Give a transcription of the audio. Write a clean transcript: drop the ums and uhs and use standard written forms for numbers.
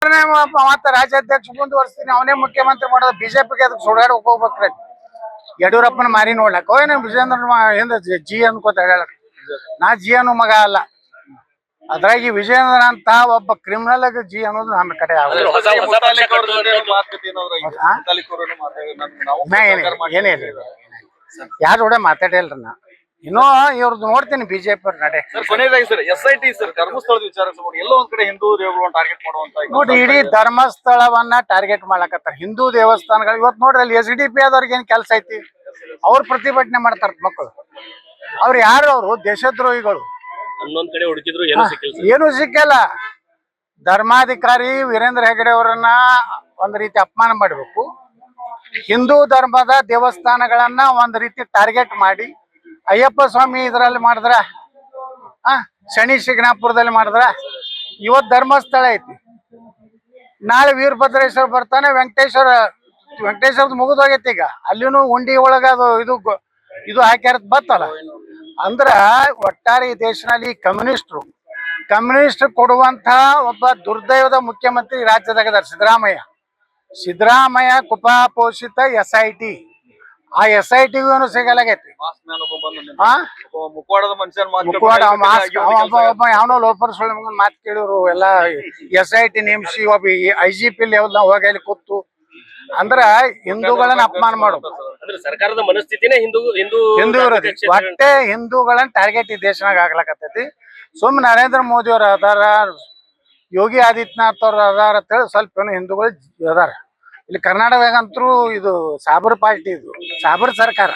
ಮತ್ತ ರಾಜ್ಯಾಧ್ಯಕ್ಷ ಮುಂದುವರ್ಸ್ತೀನಿ, ಅವನೇ ಮುಖ್ಯಮಂತ್ರಿ ಮಾಡೋದು. ಬಿಜೆಪಿಗೆ ಅದಕ್ಕೆ ಸುಡಾಡಕ್ ಹೋಗ್ಬೇಕ್ರಿ. ಯಡಿಯೂರಪ್ಪನ ಮಾರಿ ನೋಡ್ಲಕ್ಕ ಏನ ವಿಜೇಂದ್ರ ಹಿಂದ ಜಿ ಅನ್ಕೋತ ಹೇಳಕ್. ನಾ ಜಿ ಅನ್ನೋ ಮಗ ಅಲ್ಲ. ಅದ್ರಾಗಿ ವಿಜೇಂದ್ರ ಅಂತ ಒಬ್ಬ ಕ್ರಿಮಿನಲ್ ಜಿ ಅನ್ನೋದು ನಮ್ಮ ಕಡೆ ಏನಿಲ್ಲ. ಯಾರ ಕೂಡ ಮಾತಾಡಿಲ್ರಿ ನಾ. ಇನ್ನೂ ಇವ್ರದ್ದು ನೋಡ್ತೀನಿ ಬಿಜೆಪಿ ಅವ್ರ ನಡೆ. ಕೊನೆಯದಾಗಿ ಸರ್ SIT ಸರ್ ಧರ್ಮಸ್ಥಳದ ವಿಚಾರ ಎಲ್ಲೋ ಒಂದ್ ಕಡೆ ಹಿಂದೂ ದೇವರುಗಳನ್ನ ಟಾರ್ಗೆಟ್ ಮಾಡುವಂತ ನೋಡಿ, ಇಡೀ ಧರ್ಮಸ್ಥಳವನ್ನ ಟಾರ್ಗೆಟ್ ಮಾಡ್ಲಕತ್ತಾರ. ಹಿಂದೂ ದೇವಸ್ಥಾನಗಳು ಇವತ್ತು ನೋಡ್ರಿ, ಅಲ್ಲಿ SDP ಆದವ್ರಿಗೆ ಏನ್ ಕೆಲಸ ಐತಿ? ಅವ್ರು ಪ್ರತಿಭಟನೆ ಮಾಡ್ತಾರ ಮಕ್ಕಳು. ಅವ್ರು ಯಾರು? ಅವರು ದೇಶದ್ರೋಹಿಗಳು. ಹನ್ನೊಂದ್ ಕಡೆ ಹುಡುಕಿದ್ರು ಏನು ಸಿಕ್ಕಲ್ಲ. ಧರ್ಮಾಧಿಕಾರಿ ವೀರೇಂದ್ರ ಹೆಗಡೆ ಅವರನ್ನ ಒಂದ್ ರೀತಿ ಅಪಮಾನ ಮಾಡಬೇಕು. ಹಿಂದೂ ಧರ್ಮದ ದೇವಸ್ಥಾನಗಳನ್ನ ಒಂದ್ ರೀತಿ ಟಾರ್ಗೆಟ್ ಮಾಡಿ, ಅಯ್ಯಪ್ಪ ಸ್ವಾಮಿ ಇದರಲ್ಲಿ ಮಾಡಿದ್ರ, ಶನಿ ಶಿಗ್ನಾಪುರದಲ್ಲಿ ಮಾಡಿದ್ರ, ಇವತ್ ಧರ್ಮಸ್ಥಳ ಐತಿ, ನಾಳೆ ವೀರಭದ್ರೇಶ್ವರ ಬರ್ತಾನೆ. ವೆಂಕಟೇಶ್ವರದ ಮುಗಿದೋಗೈತಿ. ಈಗ ಅಲ್ಲಿನೂ ಉಂಡಿ ಒಳಗ ಅದು ಇದು ಹಾಕ್ಯಾರ ಬತ್ತಲ್ಲ. ಅಂದ್ರ ಒಟ್ಟಾರೆ ಈ ದೇಶದಲ್ಲಿ ಕಮ್ಯುನಿಸ್ಟ್ ಕೊಡುವಂತ ಒಬ್ಬ ದುರ್ದೈವದ ಮುಖ್ಯಮಂತ್ರಿ ರಾಜ್ಯದಾಗ ಸಿದ್ದರಾಮಯ್ಯ ಕುಪಾಪೋಷಿತ SIT. ಆ SITಗೂ ಏನು ಸಿಗಲಾಗೈತಿ. ಯಾವನೋ ಲೋಪರ್ ಸುಳ್ಳ ಮಾತು ಕೇಳಿದ್ರು ಎಲ್ಲ. SIT ನೇಮಿಸಿ ಒಬ್ಬ IGP ಲೆವೆಲ್ ಹೋಗಿ ಅಲ್ಲಿ ಕೂತು ಅಂದ್ರ ಹಿಂದೂಗಳನ್ನ ಅಪಮಾನ ಮಾಡೋದು. ಸರ್ಕಾರದ ಮನಸ್ಥಿತಿನೇ ಹಿಂದೂ ವಿರೋಧಿ. ಒಟ್ಟೆ ಹಿಂದೂಗಳನ್ನ ಟಾರ್ಗೆಟ್ ಈ ದೇಶನಾಗ ಆಗ್ಲಕತ್ತೈತಿ. ಸುಮ್ಮನೆ ನರೇಂದ್ರ ಮೋದಿ ಅವ್ರ ಅದಾರ, ಯೋಗಿ ಆದಿತ್ಯನಾಥ್ ಅವ್ರ ಅದಾರ ಅಂತೇಳಿ ಸ್ವಲ್ಪ ಏನೋ ಹಿಂದೂಗಳು ಅದಾರ. ಇಲ್ಲಿ ಕರ್ನಾಟಕದಾಗಂತರೂ ಇದು ಸಾಬರ್ ಪಾರ್ಟಿ, ಇದು ಸಾಬರ್ ಸರ್ಕಾರ.